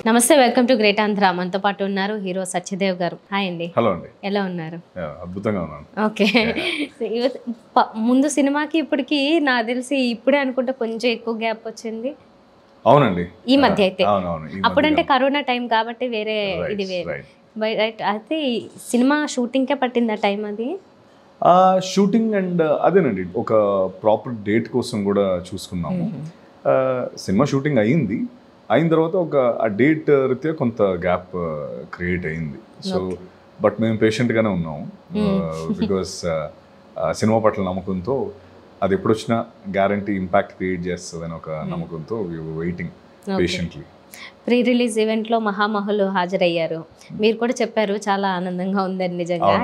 నమస్తే, welcome to great Andhra. మనతో పాటు ఉన్నారు హీరో సత్యదేవ్ గారు. హాయ్ అండి. హలో అండి. ఎలా ఉన్నారు? అద్భుతంగా ఉన్నాను. ఓకే. ముందు సినిమాకి ఇప్పటికి నాకు తెలిసి ఇప్పుడే అనుకుంటే కొంచెం ఎక్కువ గ్యాప్ వచ్చింది. అవునండి, ఈ మధ్య అయితే. అవునవును. అప్పుడంటే కరోనా టైం కాబట్టి వేరే ఇది వేరే. రైట్. అయితే సినిమా షూటింగ్కే పట్టింది ఆ టైం అది. షూటింగ్ అండ్ అదేనండి, ఒక ప్రాపర్ డేట్ కోసం కూడా చూసుకున్నాము. సినిమా షూటింగ్ అయిన తర్వాత ఒక ఆ డేట్ రీత్యా కొంత గ్యాప్ క్రియేట్ అయింది. సో బట్ మేము పేషెంట్గానే ఉన్నాము, బికాస్ సినిమా పట్ల నమ్మకంతో అది ఎప్పుడొచ్చినా గ్యారంటీ ఇంపాక్ట్ క్రియేట్ చేస్తుంది అని ఒక నమ్మకంతో వెయిటింగ్ పేషెంట్లీ. ప్రీ రిలీజ్ ఈవెంట్లో మహామహులు హాజరయ్యారు. మీరు కూడా చెప్పారు చాలా ఆనందంగా ఉందని. నిజంగా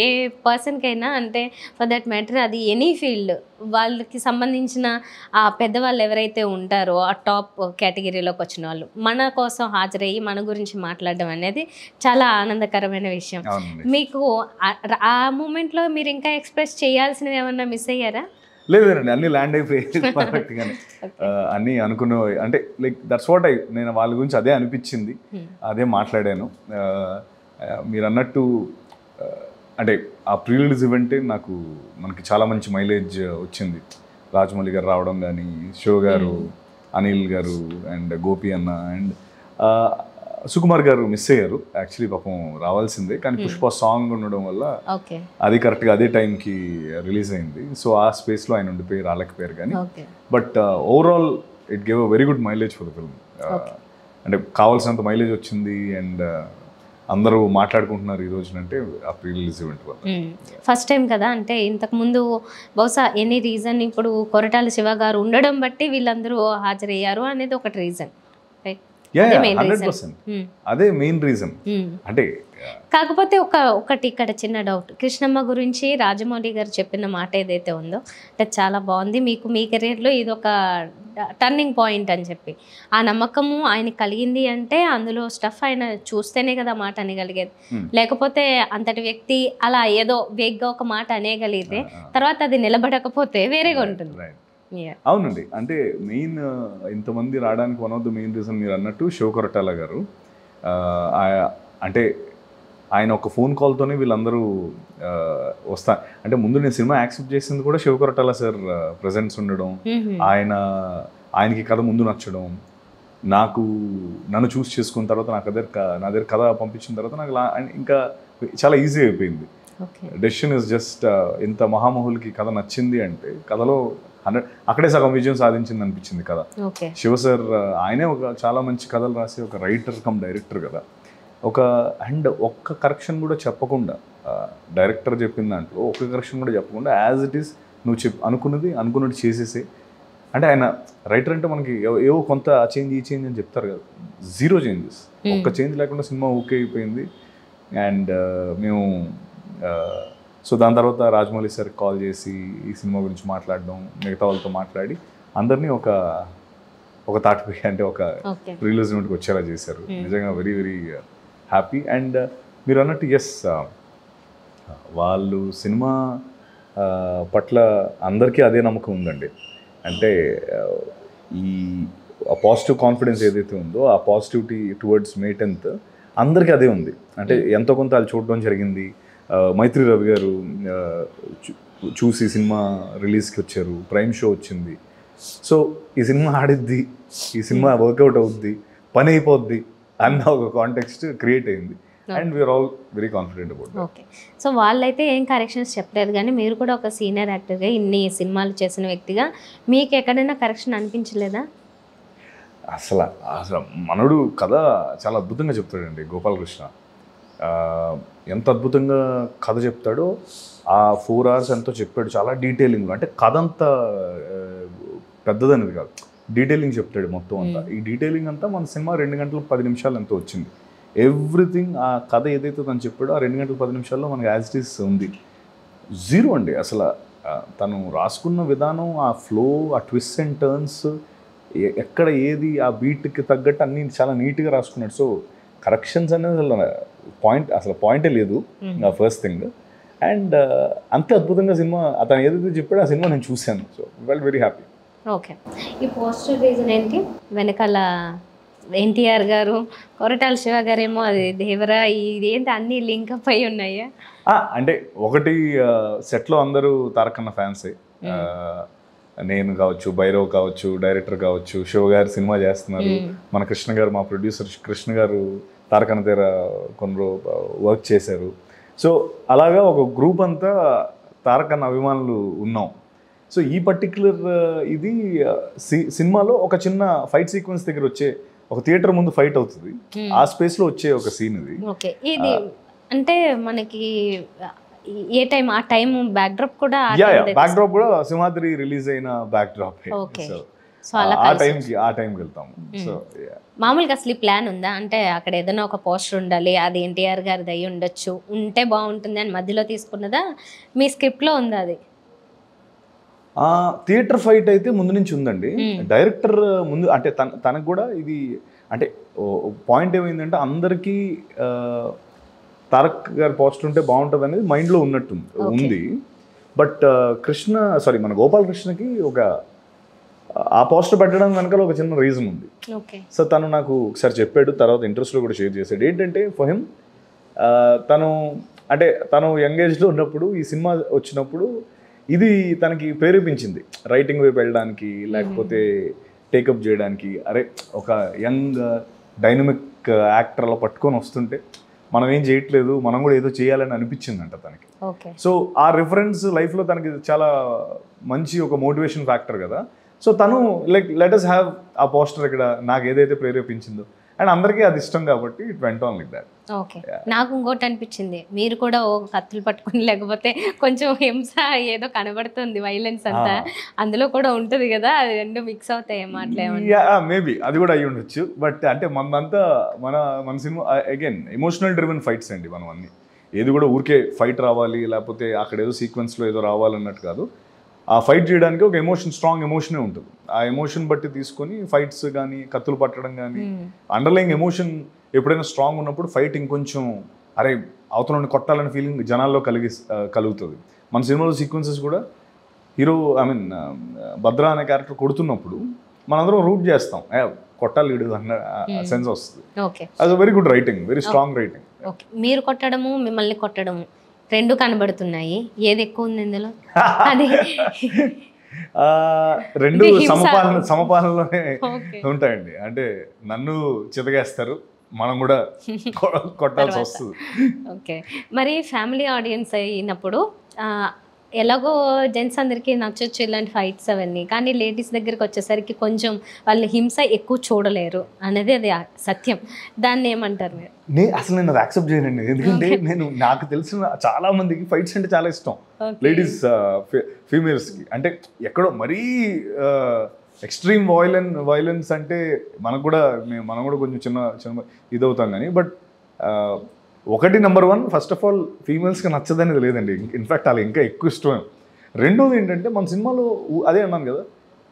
ఏ పర్సన్కైనా, అంటే ఫర్ దట్ మ్యాటర్ అది ఎనీ ఫీల్డ్, వాళ్ళకి సంబంధించిన ఆ పెద్దవాళ్ళు ఎవరైతే ఉంటారో ఆ టాప్ కేటగిరీలోకి వచ్చిన వాళ్ళు మన కోసం హాజరయ్యి మన గురించి మాట్లాడడం అనేది చాలా ఆనందకరమైన విషయం. మీకు ఆ మూమెంట్లో మీరు ఇంకా ఎక్స్ప్రెస్ చేయాల్సినవి ఏమన్నా మిస్ అయ్యారా? లేదండి, అన్ని ల్యాండ్ అయిపోయాయి పర్ఫెక్ట్గానే. అన్నీ అనుకున్న, అంటే లైక్ దట్స్ వాట్ నేను వాళ్ళ గురించి అదే అనిపించింది, అదే మాట్లాడాను. మీరు అన్నట్టు అంటే ఆ ప్రీ రిలీజ్ ఈవెంటే మనకి చాలా మంచి మైలేజ్ వచ్చింది. రాజమౌళి గారు రావడం కానీ, షో గారు, అనిల్ గారు అండ్ గోపి అన్న అండ్ సుకుమార్ గారు మిస్ అయ్యారు. యాక్చువల్లీ పాపం రావాల్సిందే, కానీ పుష్ప సాంగ్ ఉండడం వల్ల అది కరెక్ట్గా అదే టైంకి రిలీజ్ అయింది. సో ఆ స్పేస్లో ఆయన ఉండిపోయి రాలేకపోయారు. కానీ but overall it gave a very good mileage for the film. అంటే కావాల్సినంత మైలేజ్ వచ్చింది అండ్ అందరూ మాట్లాడుకుంటున్నారు ఈ రోజునంటే ఆ ప్రీ రిలీజ్ ఈవెంట్ వల్ల. ఫస్ట్ టైం కదా, అంటే ఇంతకుముందు బహుశా ఎనీ రీజన్, ఇప్పుడు కొరటాల శివ గారు ఉండడం బట్టి వీళ్ళందరూ హాజరయ్యారు అనేది ఒకటి రీజన్. 100% అదే మెయిన్ రీజన్. అంటే కాకపోతే ఒకటి ఇక్కడ చిన్న డౌట్, కృష్ణమ్మ గురించి రాజమౌళి గారు చెప్పిన మాట ఏదైతే ఉందో అంటే చాలా బాగుంది. మీ కెరీర్లో ఇది ఒక టర్నింగ్ పాయింట్ అని చెప్పి ఆ నమ్మకము ఆయనకి కలిగింది అంటే అందులో స్టఫ్ ఆయన చూస్తేనే కదా మాట అనగలిగేది. లేకపోతే అంతటి వ్యక్తి అలా ఏదో వేగ్గా ఒక మాట అనేయగలిగితే తర్వాత అది నిలబడకపోతే వేరేగా ఉంటుంది. అవునండి, అంటే మెయిన్ ఇంతమంది రావడానికి one of the main reason మీరు అన్నట్టు షో కొరటాల గారు. అంటే ఆయన ఒక ఫోన్ కాల్తోనే వీళ్ళందరూ అంటే ముందు నేను సినిమా యాక్సెప్ట్ చేసింది కూడా శివ కొరటాల సార్ ప్రెజెన్స్ ఉండడం, ఆయనకి కథ ముందు నచ్చడం, నన్ను చూస్ చేసుకున్న తర్వాత నా దగ్గర కథ పంపించిన తర్వాత నాకు ఇంకా చాలా ఈజీ అయిపోయింది. డెసిషన్ ఇస్ జస్ట్ ఇంత మహామహుల్కి కథ నచ్చింది అంటే కథలో అక్కడే సగం విజయం సాధించింది అనిపించింది కథ. శివ సార్ ఆయనే చాలా మంచి కథలు రాసి ఒక రైటర్ కమ్ డైరెక్టర్ కదా. ఒక్క కరెక్షన్ కూడా చెప్పకుండా, డైరెక్టర్ చెప్పిన దాంట్లో ఒక్క కరెక్షన్ కూడా చెప్పకుండా యాజ్ ఇట్ ఈస్ నువ్వు అనుకున్నట్టు చేసేసే. అంటే ఆయన రైటర్ అంటే మనకి ఏవో కొంత చేంజ్ ఈ చేంజ్ అని చెప్తారు కదా, జీరో చేంజెస్, ఒక్క చేంజ్ లేకుండా సినిమా ఓకే అయిపోయింది. అండ్ మేము సో దాని తర్వాత రాజమౌళి సార్కి కాల్ చేసి ఈ సినిమా గురించి మాట్లాడడం, మిగతా వాళ్ళతో మాట్లాడి అందరినీ ఒక తాటిపై, అంటే ఒక రిలీజ్ ఈవెంట్కి వచ్చేలా చేశారు. నిజంగా వెరీ వెరీ హ్యాపీ. అండ్ మీరు అన్నట్టు ఎస్, వాళ్ళు సినిమా పట్ల అందరికీ అదే నమ్మకం ఉందండి. అంటే ఈ పాజిటివ్ కాన్ఫిడెన్స్ ఏదైతే ఉందో ఆ పాజిటివిటీ టువర్డ్స్ మే 10th అందరికీ అదే ఉంది. అంటే ఎంతో కొంత వాళ్ళు చూడడం జరిగింది. మైత్రి రవి గారు చూసి సినిమా రిలీజ్కి వచ్చారు, ప్రైమ్ షో వచ్చింది. సో ఈ సినిమా ఆడిద్ది, ఈ సినిమా వర్కౌట్ అవుద్ది, పని అయిపోద్ది అన్న ఒక కాంటెక్స్ట్ క్రియేట్ అయింది. And we are all very confident about that. Okay. So వాళ్ళైతే ఏం కరెక్షన్స్ చెప్పలేదు, కానీ మీరు కూడా ఒక సీనియర్ యాక్టర్గా ఇన్ని సినిమాలు చేసిన వ్యక్తిగా మీకు ఎక్కడైనా కరెక్షన్ అనిపించలేదా? అసలు మనోడు కథ చాలా అద్భుతంగా చెప్తాడండి గోపాలకృష్ణ. ఎంత అద్భుతంగా కథ చెప్తాడో, ఆ 4 hours ఎంతో చెప్పాడు, చాలా డీటెయిలింగ్లో. అంటే కథ అంతా పెద్దదనేది కాదు, డీటెయిలింగ్ చెప్తాడు మొత్తం అంతా. ఈ డీటెయిలింగ్ అంతా మన సినిమా 2 గంటల 10 నిమిషాలు ఎంతో వచ్చింది. ఎవ్రీథింగ్ ఆ కథ ఏదైతే తను చెప్పాడో ఆ 2 గంటల 10 నిమిషాల్లో మనకి యాజ్ ఇట్ ఈస్ ఉంది. జీరో అండి అసలు. తను రాసుకున్న విధానం, ఆ ఫ్లో, ఆ ట్విస్ట్ అండ్ టర్న్స్, ఎక్కడ ఏది ఆ బీట్కి తగ్గట్టు అన్నీ చాలా నీట్గా రాసుకున్నాడు. సో కరెక్షన్స్ అనేది అసలు పాయింటే లేదు, ఫస్ట్ థింగ్. అండ్ అంతే అద్భుతంగా సినిమా అతను ఏదైతే చెప్పాడో ఆ సినిమా నేను చూశాను. So well very happy. Okay. ఈ పోస్టర్ రీజన్ ఏంటి వెనకాల ఎన్టీఆర్ గారు, కొరటాల శివ గారేమో అది దేవరా, ఇదేంటి అన్ని లింకప్ అయి ఉన్నాయా? అంటే ఒకటి సెట్లో అందరూ తారకన్న ఫ్యాన్సే. నేను కావచ్చు, భైరవ్ కావచ్చు, డైరెక్టర్ కావచ్చు, శివ గారు సినిమా చేస్తున్నారు, మన కృష్ణ గారు, మా ప్రొడ్యూసర్ కృష్ణ గారు తారకన్న దగ్గర కొన్ని వర్క్ చేశారు. సో అలాగా ఒక గ్రూప్ అంతా తారకన్న అభిమానులు ఉన్నాం. సో ఈ పర్టిక్యులర్ ఇది సినిమాలో ఒక చిన్న ఫైట్ సీక్వెన్స్ దగ్గర వచ్చే, ఒక థియేటర్ ముందు ఫైట్ అవుతుంది, ఆ స్పేస్లో వచ్చే ఒక సీన్ ఇది. ఓకే, ఇది అంటే మనకి ఏ టైం, ఆ టైం బ్యాక్ డ్రాప్ కూడా, బ్యాక్ డ్రాప్ కూడా సింహాద్రి రిలీజ్ అయిన బ్యాక్ డ్రాప్. సో అలా ఆ టైంకి వెళ్తాము. సో మామూలుగా అసలు ప్లాన్ ఉందా అంటే అక్కడ ఏదైనా ఒక పోస్టర్ ఉండాలి, అది ఎన్టీఆర్ గారిది అయ్యి ఉండొచ్చు, ఉంటే బాగుంటుంది అని మధ్యలో తీసుకున్నదా, మీ స్క్రిప్ట్లో ఉందా అది? థియేటర్ ఫైట్ అయితే ముందు నుంచి ఉందండి. డైరెక్టర్ ముందు అంటే తనకు కూడా ఇది అంటే పాయింట్ ఏమైందంటే అందరికీ తారక్ గారి పోస్టర్ ఉంటే బాగుంటుంది అనేది మైండ్లో ఉంది. బట్ మన గోపాలకృష్ణకి ఆ పోస్టర్ పెట్టడం వెనకాల ఒక చిన్న రీజన్ ఉంది. సో తను నాకు ఒకసారి చెప్పాడు, తర్వాత ఇంట్రెస్ట్లో కూడా షేర్ చేశాడు. ఏంటంటే ఫర్ హిమ్, తను యంగ్ ఏజ్లో ఉన్నప్పుడు ఈ సినిమా వచ్చినప్పుడు ఇది తనకి ప్రేరేపించింది రైటింగ్ వైపు వెళ్ళడానికి, లేకపోతే టేకప్ చేయడానికి. అరే ఒక యంగ్ డైనమిక్ యాక్టర్ అలా పట్టుకొని వస్తుంటే మనం ఏం చేయట్లేదు, మనం కూడా ఏదో చేయాలని అనిపించిందంట తనకి. సో ఆ రిఫరెన్స్ లైఫ్లో తనకి చాలా మంచి ఒక మోటివేషన్ ఫ్యాక్టర్ కదా. సో తను లెట్ us హ్యావ్ ఆ పోస్టర్ ఇక్కడ నాకు ఏదైతే ప్రేరేపించిందో, అండ్ అందరికీ అది ఇష్టం కాబట్టి it went on like that. Okay, నాకు ఇంకోటి అనిపించింది, మీరు కూడా ఓ కత్తులు పట్టుకుని లేకపోతే కొంచెం హింస ఏదో కనబడుతుంది, వైలెన్స్ అంతా అందులో కూడా ఉంటుంది కదా, అది రెండు మిక్స్ అవుతాయి మాట్లాడే. మేబీ అది కూడా అయ్యి ఉండొచ్చు. బట్ అంటే మనదంతా మన cinema again emotional driven fights అండి. మనం అన్ని ఏది కూడా ఊరికే ఫైట్ రావాలి, లేకపోతే అక్కడ ఏదో సీక్వెన్స్లో ఏదో రావాలన్నట్టు కాదు. ఆ ఫైట్ చేయడానికి ఒక స్ట్రాంగ్ ఎమోషనే ఉంటుంది. ఆ ఎమోషన్ బట్టి తీసుకొని ఫైట్స్ కానీ, కత్తులు పట్టడం కానీ, అండర్లైయింగ్ ఎమోషన్ ఎప్పుడైనా స్ట్రాంగ్ ఉన్నప్పుడు ఫైట్ ఇంకొంచెం అరే అవతలని కొట్టాలని ఫీలింగ్ జనాల్లో కలుగుతుంది. మన సినిమాలో సీక్వెన్సెస్ కూడా హీరో భద్ర అనే క్యారెక్టర్ కొడుతున్నప్పుడు మనందరం రూట్ చేస్తాం, కొట్టాలి వీడు అన్న సెన్స్ వస్తుంది. అది very good writing, very strong writing. మీరు కొట్టడము, మిమ్మల్ని కొట్టడము రెండు కనబడుతున్నాయి, ఏది ఎక్కువ ఉంది ఇందులో? అది రెండు సమపాలనలోనే ఉంటాయండి. అంటే నన్ను చితగేస్తారు, మనం కూడా కొట్టాల్సి వస్తుంది. ఓకే, మరి ఫ్యామిలీ ఆడియన్స్ అయినప్పుడు ఎలాగో జెంట్స్ అందరికీ నచ్చొచ్చు ఇలాంటి ఫైట్స్ అవన్నీ, కానీ లేడీస్ దగ్గరికి వచ్చేసరికి కొంచెం వాళ్ళు హింస ఎక్కువ చూడలేరు అనేది అది సత్యం. దాన్ని ఏమంటారు మీరు? నేను అది యాక్సెప్ట్ చేయనండి. ఎందుకంటే నాకు తెలిసిన చాలా మందికి ఫైట్స్ అంటే చాలా ఇష్టం, లేడీస్ ఫీమేల్స్కి. అంటే ఎక్కడో మరీ ఎక్స్ట్రీమ్ వైలెన్స్ అంటే మనం కూడా కొంచెం చిన్న ఇదవుతాం కానీ, బట్ ఒకటి నెంబర్ 1 ఫస్ట్ ఆఫ్ ఆల్ ఫీమేల్స్కి నచ్చదనేది లేదండి. ఇన్ఫ్యాక్ట్ వాళ్ళు ఇంకా ఎక్కువ ఇష్టం. రెండోది ఏంటంటే మన సినిమాలో అదే అన్నాను కదా,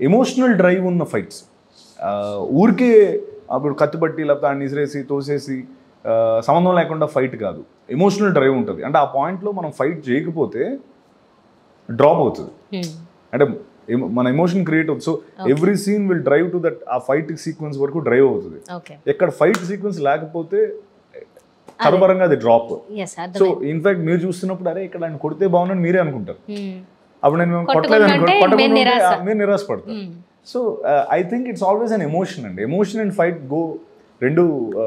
ఎమోషనల్ డ్రైవ్ ఉన్న ఫైట్స్. ఊరికే అప్పుడు కత్తిపట్టి లేకపోతే ఆయన ఇసిరేసి తోసేసి సంబంధం లేకుండా ఫైట్ కాదు, ఎమోషనల్ డ్రైవ్ ఉంటుంది. అంటే ఆ పాయింట్లో మనం ఫైట్ చేయకపోతే డ్రాప్ అవుతుంది. అంటే మన ఎమోషన్ క్రియేట్ అవుతుంది. So every scene will drive to that, ఆ ఫైట్ సీక్వెన్స్ వరకు డ్రైవ్ అవుతుంది. ఎక్కడ ఫైట్ సీక్వెన్స్ లేకపోతే తరబరంగా అది డ్రాప్. సో ఇన్ఫాక్ట్ మీరు చూస్తున్నప్పుడు అరే ఇక్కడ ఆయన కొడితే బాగుందని మీరే అనుకుంటారు. అప్పుడు నేను కొట్టలేదు మీరు నిరాశపడతారు. So I think it's always an emotion అండి. ఎమోషన్ అండ్ ఫైట్ రెండు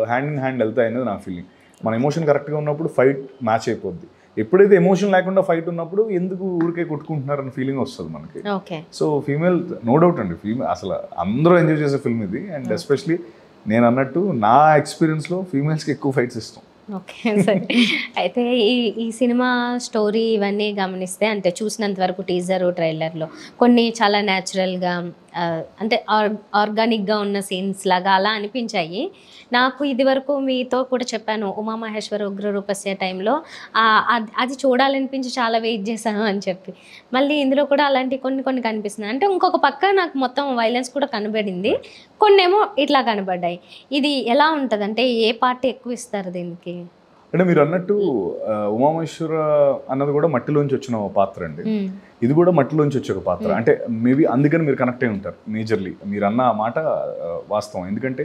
హ్యాండ్ ఇన్ హ్యాండ్ వెళ్తాయి అనేది నా ఫీలింగ్. మన ఎమోషన్ కరెక్ట్గా ఉన్నప్పుడు ఫైట్ మ్యాచ్ అయిపోద్ది. ఎప్పుడైతే ఎమోషన్ లేకుండా ఫైట్ ఉన్నప్పుడు ఎందుకు ఊరికే కొట్టుకుంటున్నారని ఫీలింగ్ వస్తుంది మనకి. సో ఫీమేల్ నో డౌట్ అండి, ఫీమేల్ అసలు అందరూ ఎంజాయ్ చేసే ఫిల్మ్ ఇది. అండ్ ఎస్పెషలీ నేను అన్నట్టు నా ఎక్స్పీరియన్స్లో ఫీమేల్స్కి ఎక్కువ ఫైట్స్ ఇష్టం. ఓకే సరే, అయితే ఈ సినిమా స్టోరీ ఇవన్నీ గమనిస్తే అంటే చూసినంత వరకు టీజర్ ట్రైలర్లో కొన్ని చాలా న్యాచురల్గా అంటే ఆర్గానిక్గా ఉన్న సీన్స్ లాగా అలా అనిపించాయి నాకు. ఇది వరకు మీతో కూడా చెప్పాను, ఉమామహేశ్వర ఉగ్రరూపస్య టైంలో అది చూడాలనిపించి చాలా వెయిట్ చేశాను అని చెప్పి, మళ్ళీ ఇందులో కూడా అలాంటి కొన్ని కనిపిస్తున్నాయి. అంటే ఇంకొక పక్క నాకు మొత్తం వైలెన్స్ కూడా కనబడింది, కొన్నేమో ఇట్లా కనబడ్డాయి. ఇది ఎలా ఉంటుంది అంటే ఏ పార్ట్ ఎక్కువ ఇస్తారు దీనికి? అంటే మీరు అన్నట్టు ఉమామహేశ్వర అన్నది కూడా మట్టిలోంచి వచ్చిన పాత్ర అండి. ఇది కూడా మట్టిలోంచి వచ్చే ఒక పాత్ర. అంటే మేబీ అందుకని మీరు కనెక్ట్ అయి ఉంటారు మేజర్లీ. మీరు అన్న మాట వాస్తవం. ఎందుకంటే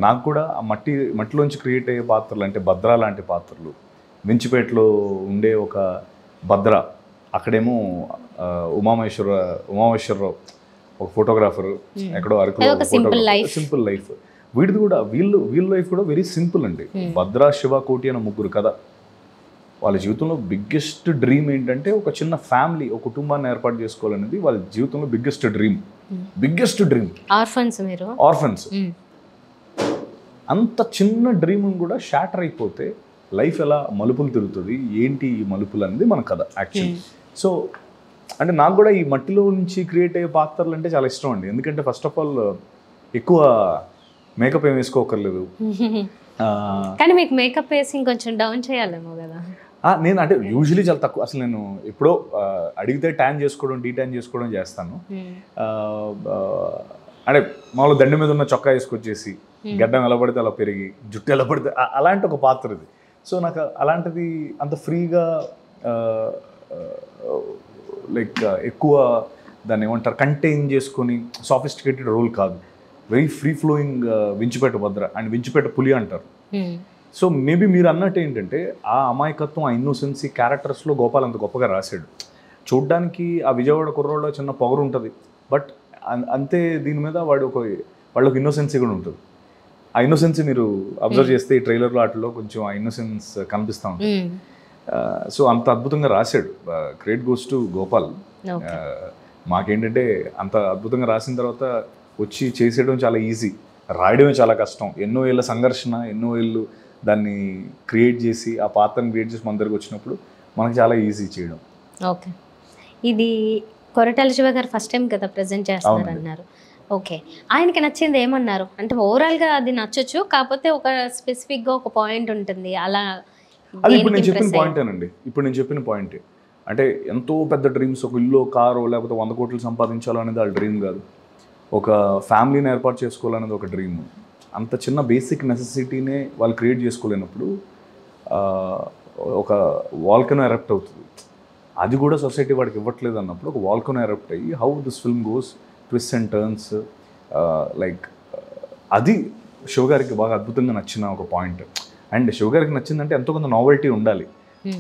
నాకు కూడా ఆ మట్టిలోంచి క్రియేట్ అయ్యే పాత్రలు అంటే భద్ర లాంటి పాత్రలు, వించిపేటలో ఉండే ఒక భద్ర, అక్కడేమో ఉమామేశ్వరరావు ఒక ఫోటోగ్రాఫర్, ఎక్కడో అరకులో సింపుల్ లైఫ్. వీడిది కూడా వీళ్ళ లైఫ్ కూడా వెరీ సింపుల్ అండి. భద్ర, శివ, కోటి అనే ముగ్గురు కదా, వాళ్ళ జీవితంలో బిగ్గెస్ట్ డ్రీమ్ ఏంటంటే ఒక చిన్న ఫ్యామిలీ, ఒక కుటుంబాన్ని ఏర్పాటు చేసుకోవాలనేది వాళ్ళ జీవితంలో బిగ్గెస్ట్ డ్రీమ్. ఆర్ఫన్స్. అంత చిన్న డ్రీమ్ కూడా షాటర్ అయిపోతే లైఫ్ ఎలా మలుపులు తిరుగుతుంది, ఏంటి ఈ మలుపులు అనేది మన కథ యాక్చువల్లీ. సో అంటే నాకు కూడా ఈ మట్టిలో నుంచి క్రియేట్ అయ్యే పాత్రలు అంటే చాలా ఇష్టం అండి. ఎందుకంటే ఫస్ట్ ఆఫ్ ఆల్ ఎక్కువ మేకప్ ఏం వేసుకోకర్లేదు. కానీ మీకు మేకప్ వేసి ఇంకొంచెం డౌన్ చేయాలేమో కదా. నేను అంటే యూజువలీ చాలా తక్కువ, అసలు నేను ఎప్పుడో అడిగితే ట్యాన్ చేసుకోవడం, డీట్యాన్ చేసుకోవడం చేస్తాను. అంటే మామూలు దండి మీద ఉన్న చొక్కా వేసుకొచ్చేసి గడ్డం ఎలా పడితే అలా పెరిగి, జుట్టు ఎలా పడితే అలాంటి ఒక పాత్ర ఇది. సో నాకు అలాంటిది అంత ఫ్రీగా లైక్ ఎక్కువ దాన్ని ఏమంటారు కంటైన్ చేసుకొని సాఫిస్టికేటెడ్ రోల్ కాదు. Very free flowing Vinchipeta Bhadra and Vinchipeta పులి అంటారు. సో మేబీ మీరు అన్నట్టు ఏంటంటే ఆ అమాయకత్వం, ఆ ఇన్నోసెన్సీ క్యారెక్టర్స్లో గోపాల్ అంత గొప్పగా రాశాడు. చూడ్డానికి ఆ విజయవాడ కుర్రోళ్ళ చిన్న పొగరు ఉంటుంది, బట్ అంతే దీని మీద వాళ్ళకి ఇన్నోసెన్సీ కూడా ఉంటుంది. ఆ ఇన్నోసెన్సీ మీరు అబ్జర్వ్ చేస్తే ఈ ట్రైలర్లో వాటిలో కొంచెం ఆ ఇన్నోసెన్స్ కనిపిస్తూ ఉంటుంది. సో అంత అద్భుతంగా రాశాడు. Credit goes to Gopal. మాకేంటంటే అంత అద్భుతంగా రాసిన తర్వాత వచ్చి చేసేయడం చాలా ఈజీ, రాయడమే చాలా కష్టం. ఎన్నో ఏళ్ళ సంఘర్షణ, ఎన్నో ఏళ్ళు దాన్ని క్రియేట్ చేసి ఆ పాత్రను క్రియేట్ చేసి మన దగ్గరికి వచ్చినప్పుడు మనకు చాలా ఈజీ చేయడం. ఓకే, ఇది కొరటాల శివ గారు ఫస్ట్ టైం కదా ప్రజెంట్ చేస్తున్నారు అన్నారు. ఓకే, ఆయనకి నచ్చింది ఏమన్నారు? అంటే ఓవరాల్గా అది నచ్చొచ్చు, కాకపోతే ఒక స్పెసిఫిక్గా ఒక పాయింట్ ఉంటుంది అలా. అది ఇప్పుడు నేను చెప్పిన పాయింటేనండి. నేను చెప్పిన పాయింటే. అంటే ఎంతో పెద్ద డ్రీమ్స్, ఒక ఇల్లు, కారు, లేకపోతే 100 కోట్లు సంపాదించాలనేది వాళ్ళ డ్రీమ్ కాదు. ఒక ఫ్యామిలీని ఏర్పాటు చేసుకోవాలనేది ఒక డ్రీమ్. అంత చిన్న బేసిక్ నెసెసిటీనే వాళ్ళు క్రియేట్ చేసుకోలేనప్పుడు ఒక వాల్కనో ఎరప్ట్ అవుతుంది. అది కూడా సొసైటీ వాడికి ఇవ్వట్లేదు అన్నప్పుడు ఒక వాల్కనో ఎరప్ట్ అయ్యి how this film goes, twist and turns, like అది శివగారికి బాగా అద్భుతంగా నచ్చిన ఒక పాయింట్. అండ్ శివగారికి నచ్చిందంటే ఎంతో కొంత నావెల్టీ ఉండాలి.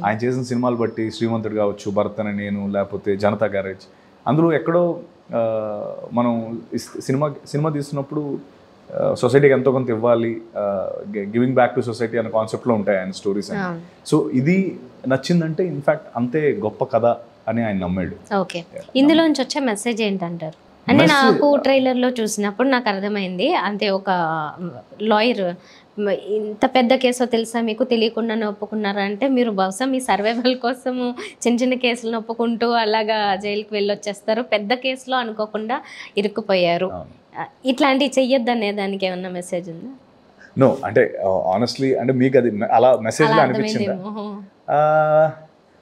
ఆయన చేసిన సినిమాలు బట్టి శ్రీమంతుడు కావచ్చు, భరత్ అనే నేను, లేకపోతే జనతా గ్యారేజ్, అందులో ఎక్కడో మనం సినిమా తీస్తున్నప్పుడు సొసైటీకి ఎంతో కొంత ఇవ్వాలి, గివింగ్ బ్యాక్ టు సొసైటీ అనే కాన్సెప్ట్లో ఉంటాయి ఆయన స్టోరీస్. సో ఇది నచ్చిందంటే ఇన్ఫ్యాక్ట్ అంతే గొప్ప కథ అని ఆయన నమ్మాడు. ఓకే, ఇందులోంచి వచ్చే మెసేజ్ ఏంటంటారు? అంటే నాకు ట్రైలర్లో చూసినప్పుడు నాకు అర్థమైంది, అంటే ఒక లాయర్ ఇంత పెద్ద కేసో తెలుసా మీకు, తెలియకుండానే ఒప్పుకున్నారా అంటే మీరు బహుశా మీ సర్వైవల్ కోసము చిన్న చిన్న కేసులను ఒప్పుకుంటూ అలాగా జైలుకి వెళ్ళొచ్చేస్తారు, పెద్ద కేసులో అనుకోకుండా ఇరుక్కుపోయారు, ఇట్లాంటివి చెయ్యొద్దు అనే దానికి ఏమన్నా మెసేజ్ ఉందా? నో, అంటే ఆనెస్ట్లీ అంటే మీకు అది అలా మెసేజ్లో అనిపించిందా?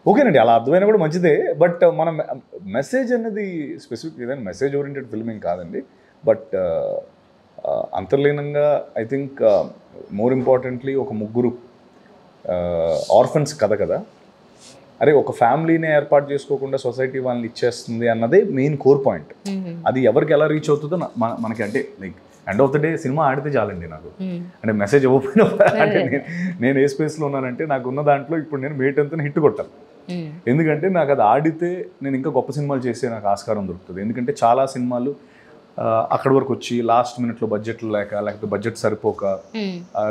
ఓకేనండి, అలా అర్థమైనా కూడా మంచిదే. బట్ మన మెసేజ్ అనేది స్పెసిఫిక్ ఏదైనా మెసేజ్ ఓరియంటెడ్ ఫిల్మింగ్ కాదండి. బట్ అంతర్లీనంగా ఐ థింక్ మోర్ ఇంపార్టెంట్లీ ఒక ముగ్గురు ఆర్ఫన్స్ కథ కదా. అరే ఒక ఫ్యామిలీని ఏర్పాటు చేసుకోకుండా సొసైటీ వాళ్ళని ఇచ్చేస్తుంది అన్నదే మెయిన్ కోర్ పాయింట్. అది ఎవరికి ఎలా రీచ్ అవుతుందో మనకి అంటే like end of the day cinema ఆడితే చాలండి నాకు. అంటే మెసేజ్ ఇవ్వకపోయినా అంటే నేను ఏ స్పేస్లో ఉన్నానంటే నాకు ఉన్న దాంట్లో ఇప్పుడు నేను మేట్ అంతా హిట్ కొట్టాలి. ఎందుకంటే నాకు అది ఆడితే నేను ఇంకా గొప్ప సినిమాలు చేసే నాకు ఆస్కారం దొరుకుతుంది. ఎందుకంటే చాలా సినిమాలు అక్కడి వరకు వచ్చి లాస్ట్ మినిట్లో బడ్జెట్లు లేకపోతే బడ్జెట్ సరిపోక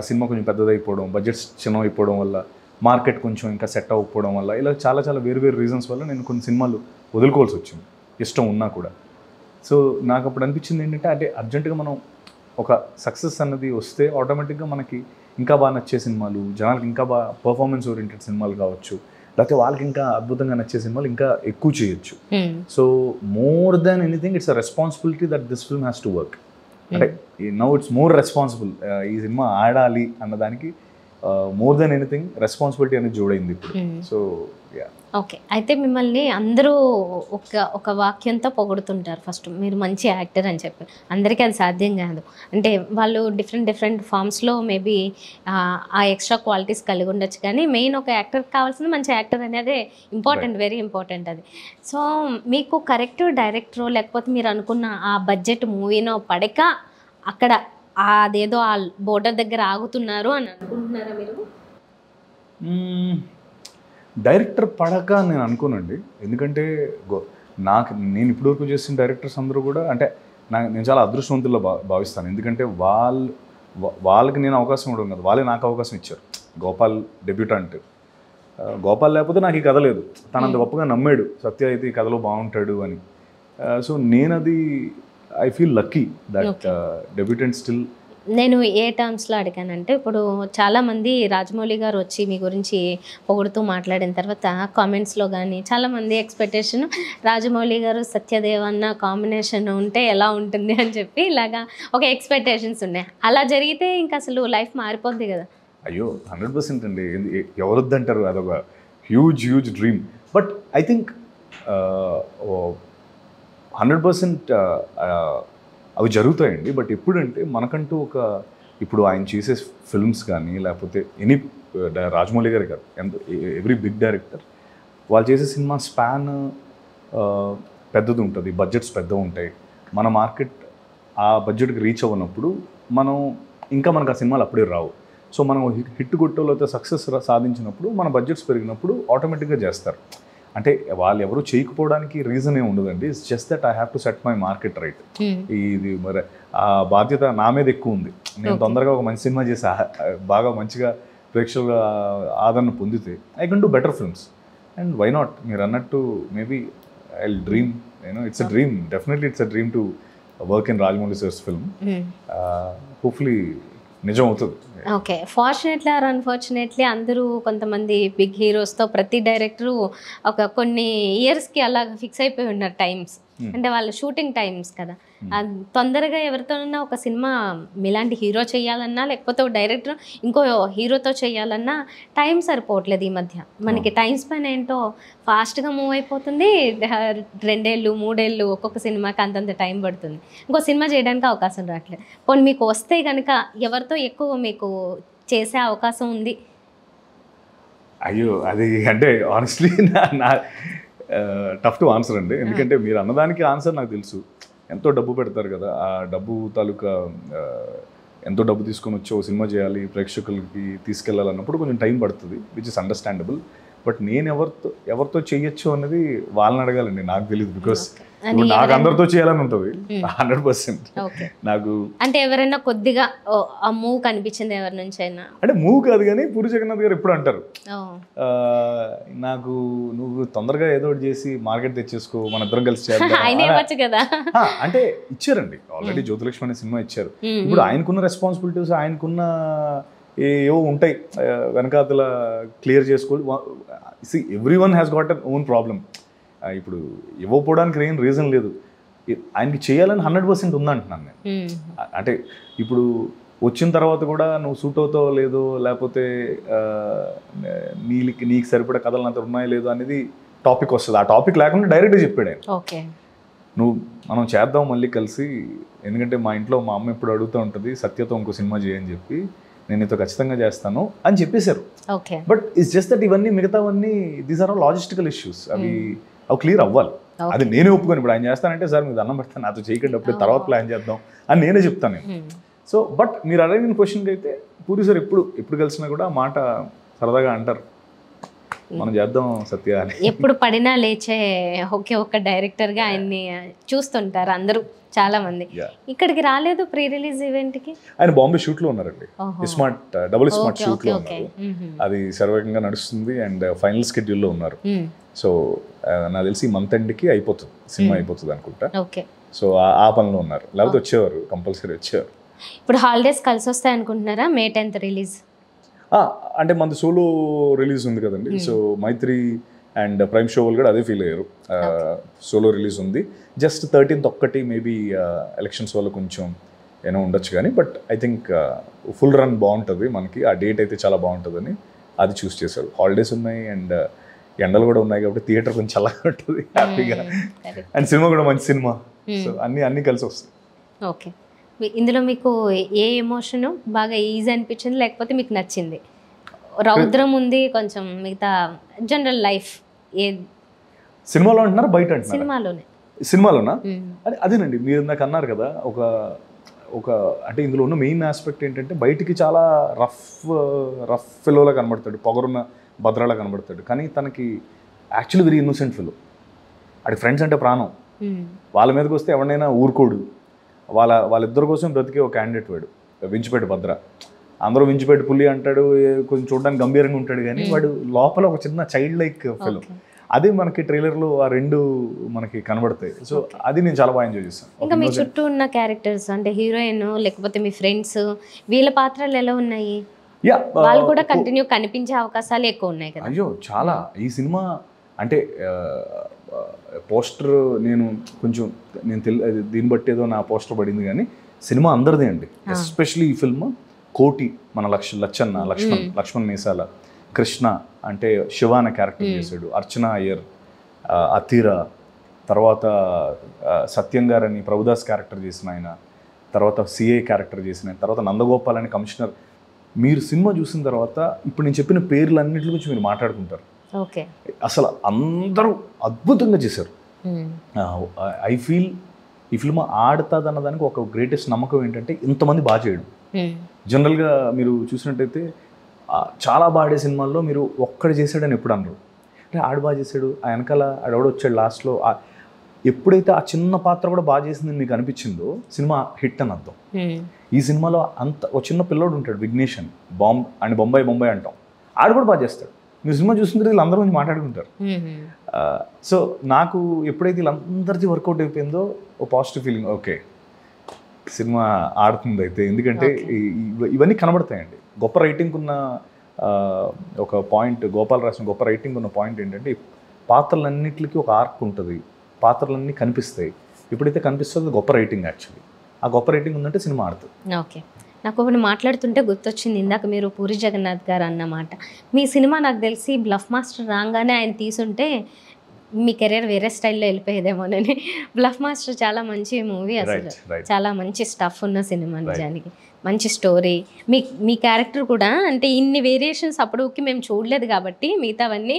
సినిమా కొంచెం పెద్దదైపోవడం, బడ్జెట్స్ చిన్నవైపోవడం వల్ల, మార్కెట్ కొంచెం ఇంకా సెట్ అవ్వకపోవడం వల్ల, ఇలా చాలా చాలా వేరు రీజన్స్ వల్ల నేను కొన్ని సినిమాలు వదులుకోవాల్సి వచ్చింది ఇష్టం ఉన్నా కూడా. సో నాకు అప్పుడు అనిపించింది ఏంటంటే అంటే అర్జెంటుగా మనం ఒక సక్సెస్ అన్నది వస్తే ఆటోమేటిక్గా మనకి ఇంకా బాగా నచ్చే సినిమాలు, జనాలకి ఇంకా బాగా పర్ఫార్మెన్స్ ఓరియంటెడ్ సినిమాలు కావచ్చు, లేకపోతే వాళ్ళకి ఇంకా అద్భుతంగా నచ్చే సినిమాలు ఇంకా ఎక్కువ చేయొచ్చు. So more than anything it's a responsibility that this film has to work. అంటే నౌ ఇట్స్ మోర్ రెస్పాన్సిబుల్. ఈ సినిమా ఆడాలి అన్నదానికి మోర్ దెన్ ఎనీథింగ్ రెస్పాన్సిబిలిటీ అనేది జోడైంది ఇప్పుడు. సో ఓకే, అయితే మిమ్మల్ని అందరూ ఒక వాక్యంతో పొగుడుతుంటారు. ఫస్ట్ మీరు మంచి యాక్టర్ అని చెప్పి, అందరికీ అది సాధ్యం కాదు. అంటే వాళ్ళు డిఫరెంట్ ఫామ్స్లో మేబీ ఆ ఎక్స్ట్రా క్వాలిటీస్ కలిగి ఉండొచ్చు, కానీ మెయిన్ ఒక యాక్టర్కి కావాల్సింది మంచి యాక్టర్ అనేది ఇంపార్టెంట్, వెరీ ఇంపార్టెంట్ అది. సో మీకు కరెక్ట్ డైరెక్టరో లేకపోతే మీరు అనుకున్న ఆ బడ్జెట్ మూవీనో పడక అక్కడ అదేదో ఆ బోర్డర్ దగ్గర ఆగుతున్నారు అని అనుకుంటున్నారా మీరు? డైరెక్టర్ పడక నేను అనుకోనండి. ఎందుకంటే నేను ఇప్పటివరకు చేసిన డైరెక్టర్స్ అందరూ కూడా అంటే నేను చాలా అదృష్టవంతుల్లో భావిస్తాను. ఎందుకంటే వాళ్ళకి నేను అవకాశం ఇవ్వడం కాదు, వాళ్ళే నాకు అవకాశం ఇచ్చారు. గోపాల్ డెబ్యూటెంట్. గోపాల్ లేకపోతే నాకు ఈ కథ లేదు. తను అంత గొప్పగా నమ్మాడు సత్య అయితే ఈ కథలో బాగుంటాడు అని. సో నేను అది I feel lucky that debutante still. నేను ఏ టర్మ్స్లో అడిగానంటే, ఇప్పుడు చాలామంది రాజమౌళి గారు వచ్చి మీ గురించి పొగుడుతూ మాట్లాడిన తర్వాత కామెంట్స్లో కానీ చాలామంది ఎక్స్పెక్టేషన్ రాజమౌళి గారు సత్యదేవ్ అన్న కాంబినేషన్ ఉంటే ఎలా ఉంటుంది అని చెప్పి ఇలాగా ఒక ఎక్స్పెక్టేషన్స్ ఉన్నాయి. అలా జరిగితే ఇంకా అసలు లైఫ్ మారిపోద్ది కదా. అయ్యో 100% అండి. ఎవరొద్దంటారు, అదొక huge dream. But I think 100% అవి జరుగుతాయండి. బట్ ఎప్పుడంటే మనకంటూ ఇప్పుడు ఆయన చేసే ఫిల్మ్స్ కానీ లేకపోతే రాజమౌళి గారి కాదు, ఎవ్రీ బిగ్ డైరెక్టర్ వాళ్ళు చేసే సినిమా స్పాన్ పెద్దది ఉంటుంది, బడ్జెట్స్ పెద్దగా ఉంటాయి. మన మార్కెట్ ఆ బడ్జెట్కి రీచ్ అవ్వనప్పుడు మనకు ఆ సినిమాలు అప్పుడే రావు. సో మనం హిట్ కొట్టేలో సక్సెస్ సాధించినప్పుడు మన బడ్జెట్స్ పెరిగినప్పుడు ఆటోమేటిక్గా చేస్తారు. అంటే వాళ్ళు ఎవరు చేయకపోవడానికి రీజన్ ఏమి ఉండదండి. It's just that I have to set my market right. ఇది మరి ఆ బాధ్యత నా మీద ఎక్కువ ఉంది. నేను తొందరగా ఒక మంచి సినిమా చేసి బాగా మంచిగా ప్రేక్షకుల ఆదరణ పొందితే I can do better films. And why not, మీరు అన్నట్టు maybe I dream, it's a dream, definitely it's a dream to work in Rajamouli sir's film. Hopefully నిజం అవుతుంది. ఓకే, ఫార్చునేట్లీ ఆర్ అన్ఫార్చునేట్లీ అందరూ కొంతమంది బిగ్ హీరోస్తో ప్రతి డైరెక్టరు కొన్ని ఇయర్స్కి అలా ఫిక్స్ అయిపోయి ఉన్నారు టైమ్స్. అంటే వాళ్ళ షూటింగ్ టైమ్స్ కదా, తొందరగా ఎవరితోనన్నా ఒక సినిమా మీలాంటి హీరో చేయాలన్నా లేకపోతే ఒక డైరెక్టర్ ఇంకో హీరోతో చేయాలన్నా టైం సరిపోవట్లేదు. ఈ మధ్య మనకి టైం స్పెన్ ఏంటో ఫాస్ట్గా మూవ్ అయిపోతుంది. 2 ఏళ్ళు 3 ఏళ్ళు ఒక్కొక్క సినిమాకి అంతంత టైం పడుతుంది. ఇంకో సినిమా చేయడానికి అవకాశం రావట్లేదు. పోనీ మీకు వస్తే కనుక ఎవరితో ఎక్కువ మీకు చేసే అవకాశం ఉంది? అయ్యో, అది అంటే ఆనెస్ట్లీ టఫ్ టు ఆన్సర్ అండి. ఎందుకంటే మీరు అన్నదానికి ఆన్సర్ నాకు తెలుసు. ఎంతో డబ్బు పెడతారు కదా, ఆ డబ్బు తాలూకా ఎంతో డబ్బు తీసుకొని వచ్చి ఓ సినిమా చేయాలి, ప్రేక్షకులకి తీసుకెళ్ళాలన్నప్పుడు కొంచెం టైం పడుతుంది, విచ్ ఇస్ అండర్స్టాండబుల్. బట్ నేను ఎవరితో చేయొచ్చు అన్నది వాళ్ళని అడగాలండి, నాకు తెలియదు. బికాస్ నాకు అందరితో చేయాలని ఉంటుంది 100%. నాకు అంటే ఎవరైనా కొద్దిగా ఆ మూవ్ కనిపించింది ఎవరి నుంచి అయినా? అంటే మూవ్ కాదు కానీ పూరి జగన్నాథ్ గారు ఎప్పుడు అంటారు, నాకు నువ్వు తొందరగా ఏదో ఒకటి చేసి మార్కెట్ తెచ్చేసుకో, మన ఇద్దరం కలిసి చేద్దాం కదా. అంటే ఇచ్చారండి ఆల్రెడీ, జ్యోతిలక్ష్మి అనే సినిమా ఇచ్చారు. ఇప్పుడు ఆయనకున్న రెస్పాన్సిబిలిటీస్, ఆయనకున్న ఏవో ఉంటాయి వెనకాతల క్లియర్ చేసుకోవాలి. Every one has got an own problem. ఇప్పుడు ఇవ్వకపోవడానికి ఏం రీజన్ లేదు, ఆయనకి చేయాలని 100% ఉందంటున్నాను నేను. అంటే ఇప్పుడు వచ్చిన తర్వాత కూడా నువ్వు సూట్ అవుతావో లేదో, లేకపోతే నీకు సరిపడే కథలు అంత ఉన్నాయో లేదో అనేది టాపిక్ వస్తుంది. ఆ టాపిక్ లేకుండా డైరెక్ట్గా చెప్పాడు ఆయన, మనం చేద్దాం మళ్ళీ కలిసి, ఎందుకంటే మా ఇంట్లో మా అమ్మ ఎప్పుడు అడుగుతూ ఉంటుంది సత్యతో ఇంకో సినిమా చేయని చెప్పి, నేను నీతో ఖచ్చితంగా చేస్తాను అని చెప్పేశారు. బట్ ఇట్స్ జస్ట్ దట్ ఇవన్నీ మిగతావన్నీ these are all logistical issues, అవి క్లియర్ అవ్వాలి. అది నేనే ఒప్పుకొని ఇప్పుడు ఆయన చేస్తానంటే సార్ మీకు దండం పెడతాను, నాతో చేయకండి, అప్పుడు తర్వాత ప్లాన్ చేద్దాం అని నేనే చెప్తాను నేను. సో బట్ మీరు అడిగిన క్వశ్చన్కి అయితే పూరి సార్ ఎప్పుడు కలిసినా కూడా మాట సరదాగా అంటారు, మనం చేద్దాం సత్య అని. ఎప్పుడు పడినా లేచే ఒక్క డైరెక్టర్గా ఆయన్ని చూస్తుంటారు అందరూ చాలా మంది. ఇక్కడికి రాలేదు ప్రీ రిలీజ్ ఈవెంట్ కి? ఆయన బాంబే షూట్ లో ఉన్నారండి, డబుల్ స్మార్ట్ షూట్ లో ఉన్నారు. అది సర్వేగంగా నడుస్తుంది అండ్ ఫైనల్ స్కెడ్యూల్ లో ఉన్నారు. సో నాకు తెలిసి మంత్ ఎండ్ కి అయిపోతుంది, సినిమా అయిపోతుంది అనుకుంటా. సో ఆ పనిలో ఉన్నారు, లేకపోతే వచ్చేవారు, కంపల్సరీ వచ్చేవారు. ఇప్పుడు హాలిడేస్ కలిసి వస్తాయి అనుకుంటున్నారా? May 10th రిలీజ్ అంటే మనది సోలో రిలీజ్ ఉంది కదండి. So Mythri and prime show వాళ్ళు కూడా అదే ఫీల్ అయ్యారు, సోలో రిలీజ్ ఉంది. జస్ట్ 13th ఒక్కటి మేబీ ఎలక్షన్స్ వల్ల కొంచెం ఏమో ఉండొచ్చు కానీ, but I think full run బాగుంటుంది మనకి, ఆ డేట్ అయితే చాలా బాగుంటుందని అది చూస్ చేశారు. హాలిడేస్ ఉన్నాయి అండ్ ఎండలు కూడా ఉన్నాయి కాబట్టి థియేటర్ కొంచెం చల్లగా ఉంటుంది, హ్యాపీగా. అండ్ సినిమా కూడా మంచి సినిమా, సో అన్నీ కలిసి వస్తాయి. ఓకే, ఇందులో మీకు ఏ ఎమోషన్ బాగా ఈజీ అనిపించింది లేకపోతే మీకు నచ్చింది? రౌద్రం ఉంది కొంచెం, మిగతా జనరల్ లైఫ్ ఏ సినిమాలో అంటున్నారా బయట అంటున్నారా? సినిమాలోనే. సినిమాలోనా? అదేనండి, మీరు నాకు అన్నారు కదా ఒక అంటే ఇందులో ఉన్న మెయిన్ ఆస్పెక్ట్ ఏంటంటే బయటికి చాలా రఫ్ ఫెలోలా కనబడతాడు, పొగరున్న భద్రాలా కనబడతాడు, కానీ తనకి యాక్చువల్లీ వెరీ ఇన్నోసెంట్ ఫెలో. ఆడి ఫ్రెండ్స్ అంటే ప్రాణం, వాళ్ళ మీదకి వస్తే ఎవరినైనా ఊరుకోడు. వాళ్ళిద్దరి కోసం బ్రతికే ఒక క్యాండిడేట్ వాడు వించిపేట భద్ర. అందరూ వించిపేట పులి అంటాడు, కొంచెం చూడడానికి గంభీరంగా ఉంటాడు, కానీ వాడు లోపల ఒక చిన్న చైల్డ్ లైక్ ఫెలో. అదే మనకి ట్రైలర్లో ఆ రెండు మనకి కనబడతాయి. సో అది నేను చాలా బాగా ఎంజాయ్ చేశాను. ఇంకా మీ చుట్టూ ఉన్న క్యారెక్టర్స్ అంటే హీరోయిన్ లేకపోతే మీ ఫ్రెండ్స్ వీళ్ళ పాత్రలు ఎలా ఉన్నాయి? వాళ్ళు కూడా కంటిన్యూ కనిపించే అవకాశాలు ఎక్కువ ఉన్నాయి కదా? అయ్యో చాలా. ఈ సినిమా అంటే పోస్టర్ నేను దీన్ని బట్టి ఏదో నా పోస్టర్ పడింది, కానీ సినిమా అందరిదే అండి. ఎస్పెషలీ ఈ ఫిల్మ్ కోటి మన లక్ష్మణ్ మీసాల, కృష్ణ అంటే శివ అనే క్యారెక్టర్ చేశాడు, అర్చన అయ్యర్, అతీరా, తర్వాత సత్యం గారని ప్రభుదాస్ క్యారెక్టర్ చేసిన ఆయన, తర్వాత సిఐ క్యారెక్టర్ చేసిన ఆయన, తర్వాత నందగోపాల్ అని కమిషనర్. మీరు సినిమా చూసిన తర్వాత ఇప్పుడు నేను చెప్పిన పేర్లన్నింటి గురించి మీరు మాట్లాడుకుంటారు. అసలు అందరూ అద్భుతంగా చేశారు. ఐ ఫీల్ ఈ ఫిల్మ్ ఆడుతుంది అన్నదానికి ఒక గ్రేటెస్ట్ నమ్మకం ఏంటంటే ఇంతమంది బాగా చేయడం. జనరల్గా మీరు చూసినట్టయితే చాలా బాడే సినిమాల్లో మీరు ఒక్కడు చేశాడని ఎప్పుడు అనరు. అంటే ఆడు బాగా చేశాడు, ఆ వెనకాల ఆడెవడో వచ్చాడు లాస్ట్లో. ఎప్పుడైతే ఆ చిన్న పాత్ర కూడా బాగా చేసిందని మీకు అనిపించిందో సినిమా హిట్ అని అర్థం. ఈ సినిమాలో ఒక చిన్న పిల్లోడు ఉంటాడు విఘ్నేష్ అని, బొంబాయి అంటాం, ఆడు కూడా బాగా చేస్తాడు. మీరు సినిమా చూసిన వీళ్ళందరూ గురించి మాట్లాడుకుంటారు. సో నాకు ఎప్పుడైతే వీళ్ళందరిది వర్కౌట్ అయిపోయిందో O positive feeling, okay cinema ఆడుతుంది అయితే. ఎందుకంటే ఇవన్నీ కనబడతాయండి. గొప్ప రైటింగ్ ఉన్న ఒక పాయింట్, గోపాల్ రాసిన గొప్ప రైటింగ్ ఉన్న పాయింట్ ఏంటంటే పాత్రలన్నింటికి ఒక ఆర్క్ ఉంటుంది, పాత్రలన్నీ కనిపిస్తాయి. ఎప్పుడైతే కనిపిస్తుందో గొప్ప రైటింగ్. యాక్చువల్లీ ఆ గొప్ప రైటింగ్ ఉందంటే సినిమా ఆడుతుంది. ఓకే, నాకు ఒకటి మాట్లాడుతుంటే గుర్తొచ్చింది ఇందాక మీరు పూరి జగన్నాథ్ గారు అన్నమాట. మీ సినిమా నాకు తెలిసి బ్లఫ్ మాస్టర్ రాగానే ఆయన తీసుంటే మీ కెరీర్ వేరే స్టైల్లో వెళ్ళిపోయేదేమోనని. బ్లఫ్ మాస్టర్ చాలా మంచి మూవీ, అసలు చాలా మంచి స్టఫ్ ఉన్న సినిమా, నిజానికి మంచి స్టోరీ. మీ క్యారెక్టర్ కూడా అంటే ఇన్ని వేరియేషన్స్ అప్పటికి మేము చూడలేదు కాబట్టి మిగతావన్నీ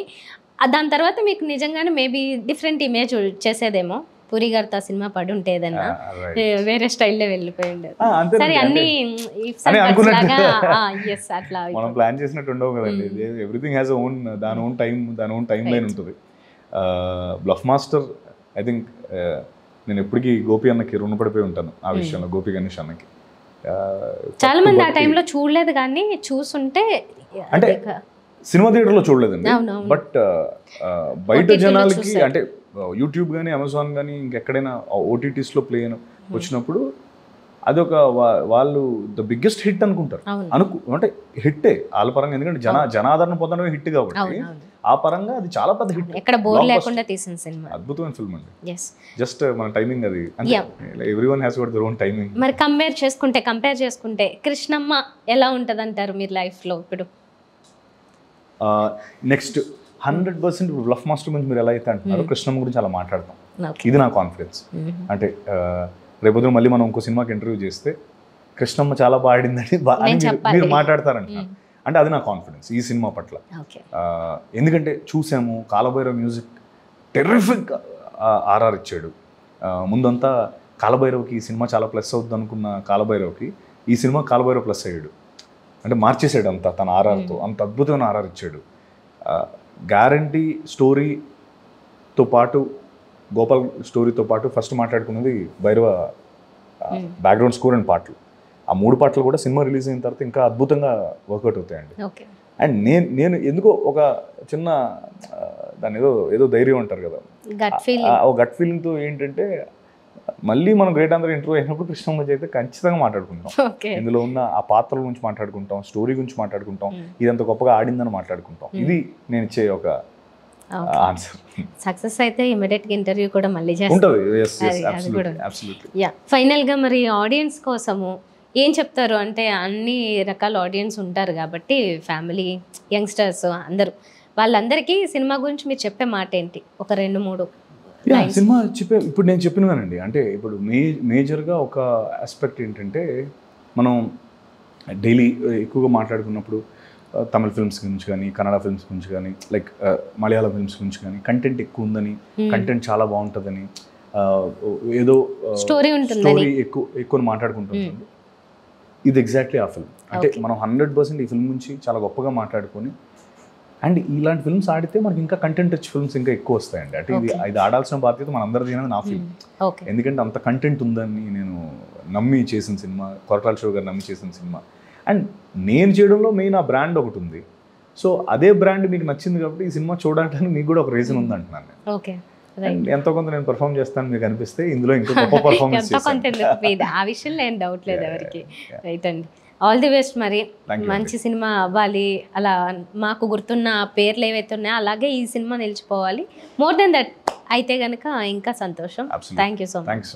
దాని తర్వాత మీకు నిజంగానే మేబీ డిఫరెంట్ ఇమేజ్ చేసేదేమో. పూరి గారితో ఆ సినిమా పడి ఉంటే ఏదన్నా వేరే స్టైల్లో వెళ్ళిపోయి ఉండేది. సరే అన్ని మనం ప్లాన్ చేసినట్టు ఉండవు కదండి. ఎవ్రీథింగ్ హ్యాస్ దాని ఓన్ టైం లైన్ ఉంటుంది. బ్లఫ్ మాస్టర్ ఐ థింక్ నేను ఎప్పటికీ గోపి అన్నకి రుణపడిపోయి ఉంటాను ఆ విషయంలో. గోపి గణేష్ అన్నకి చాలా మంది ఆ టైంలో చూడలేదు, కానీ చూసుంటే అంటే సినిమా థియేటర్లో చూడలేదండి, బట్ బయట జనాలకి అంటే యూట్యూబ్ కానీ అమెజాన్ కానీ ఇంకెక్కడైనా ఓటీటీస్లో ప్లే వచ్చినప్పుడు అదొక వాళ్ళు ద బిగ్గెస్ట్ హిట్ అనుకుంటారు. అంటే హిట్టే వాళ్ళ పరంగా, ఎందుకంటే జనాదరణ పొందడమే హిట్ కాబట్టి ఆ పరంగా అది చాలా పెద్ద హిట్. ఎక్కడ బోర్ లేకుండా తీసిన సినిమా, అద్భుతమైన ఫిల్మ్ అండి. జస్ట్ మన టైమింగ్ అది, everyone has got their own timing. మరి కంపేర్ చేసుకుంటే కృష్ణమ్మ ఎలా ఉంటుంది అంటారు మీరు లైఫ్లో ఇప్పుడు? నెక్స్ట్ 100% బ్లఫ్ మాస్టర్ గురించి మీరు ఎలా అయితే అంటున్నారో కృష్ణమ్మ గురించి అలా మాట్లాడతాం. ఇది నా కాన్ఫిడెన్స్. అంటే రేపొద్దున మళ్ళీ మనం ఇంకో సినిమాకి ఇంటర్వ్యూ చేస్తే కృష్ణమ్మ చాలా బాడిందని మీరు మాట్లాడతారంట. అంటే అది నా కాన్ఫిడెన్స్ ఈ సినిమా పట్ల. ఎందుకంటే చూసాము, కాలభైరవ్ మ్యూజిక్ టెర్రిఫిక్ ఆర్ఆర్ ఇచ్చాడు. ముందంతా కాలభైరవ్కి ఈ సినిమా చాలా ప్లస్ అవుతుంది అనుకున్న కాలభైరవ్కి ఈ సినిమా కాలభైరవ్ ప్లస్ అయ్యాడు. అంటే మార్చేసాడు అంతా తన ఆర్ఆర్తో, అంత అద్భుతమైన ఆర్ఆర్ ఇచ్చాడు. గ్యారంటీ స్టోరీతో పాటు, గోపాల్ స్టోరీతో పాటు ఫస్ట్ మాట్లాడుకున్నది భైరవ బ్యాక్గ్రౌండ్ స్కోర్ అండ్ పాటలు. ఆ 3 పాటలు కూడా సినిమా రిలీజ్ అయిన తర్వాత ఇంకా అద్భుతంగా వర్కౌట్ అవుతాయండి. అండ్ నేను ఎందుకో ఒక చిన్న దాని ఏదో ధైర్యం అంటారు కదా, ఒక గట్ ఫీలింగ్తో ఏంటంటే మళ్ళీ మనం గ్రేట్ ఆంధ్ర ఇంటర్వ్యూ అయినప్పుడు కృష్ణమ్మ గురించి అయితే ఖచ్చితంగా మాట్లాడుకుంటాం. ఇందులో ఉన్న ఆ పాత్రల గురించి మాట్లాడుకుంటాం, స్టోరీ గురించి మాట్లాడుకుంటాం, ఇదంత గొప్పగా ఆడిందని మాట్లాడుకుంటాం. ఇది నేను ఇచ్చే ఒక ఆన్సర్. సక్సెస్ అయితే ఇమిడియట్గా ఇంటర్వ్యూ కూడా మళ్ళీ చేస్తాం. ఫైనల్గా మరి ఆడియన్స్ కోసము ఏం చెప్తారు? అంటే అన్ని రకాల ఆడియన్స్ ఉంటారు కాబట్టి, ఫ్యామిలీ, యంగ్స్టర్స్ అందరూ, వాళ్ళందరికీ సినిమా గురించి మీరు చెప్పే మాట ఏంటి? ఒక 2-3 సినిమా ఇప్పుడు నేను చెప్పినగానండి. అంటే ఇప్పుడు మేజర్గా ఒక ఆస్పెక్ట్ ఏంటంటే, మనం డైలీ ఎక్కువగా మాట్లాడుకున్నప్పుడు తమిళ ఫిల్మ్స్ గురించి కానీ, కన్నడ ఫిల్మ్స్ గురించి కానీ, లైక్ మలయాళ ఫిల్మ్స్ గురించి కానీ కంటెంట్ ఎక్కువ ఉందని, కంటెంట్ చాలా బాగుంటుందని, ఏదో స్టోరీ స్టోరీ ఎక్కువ మాట్లాడుకుంటుంది. ఇది ఎగ్జాక్ట్లీ ఆ ఫిల్మ్. అంటే మనం 100% ఈ ఫిల్మ్ నుంచి చాలా గొప్పగా మాట్లాడుకొని, అండ్ ఇలాంటి ఫిల్మ్స్ ఆడితే మనకి ఇంకా కంటెంట్ వచ్చి ఫిల్మ్స్ ఇంకా ఎక్కువ వస్తాయండి. అంటే ఇది ఆడాల్సిన బాధ్యత మనందరిది అనేది నా ఫీల్. ఎందుకంటే అంత కంటెంట్ ఉందని నేను నమ్మి చేసిన సినిమా, కొరటాల శివ గారు నమ్మి చేసిన సినిమా. అండ్ నేను చేయడంలో మెయిన్ ఆ బ్రాండ్ ఒకటి ఉంది. సో అదే బ్రాండ్ మీకు నచ్చింది కాబట్టి ఈ సినిమా చూడడానికి మీకు కూడా ఒక రీజన్ ఉంది అంటున్నాను నేను. ఎంతో కొంత నేను పర్ఫామ్ చేస్తాను మీకు అనిపిస్తే ఇందులో ఇంకా గొప్ప పర్ఫార్మెన్స్ చేస్తాను. ఆ విషయంలో ఏం డౌట్ లేదు ఎవరికి. రైట్ అండి, ఆల్ ది బెస్ట్. మరి మంచి సినిమా అవ్వాలి, అలా మాకు గుర్తున్న పేర్లు ఏవైతే ఉన్నాయో అలాగే ఈ సినిమా నిలిచిపోవాలి. మోర్ దెన్ దట్ అయితే కనుక ఇంకా సంతోషం. Thank you so much.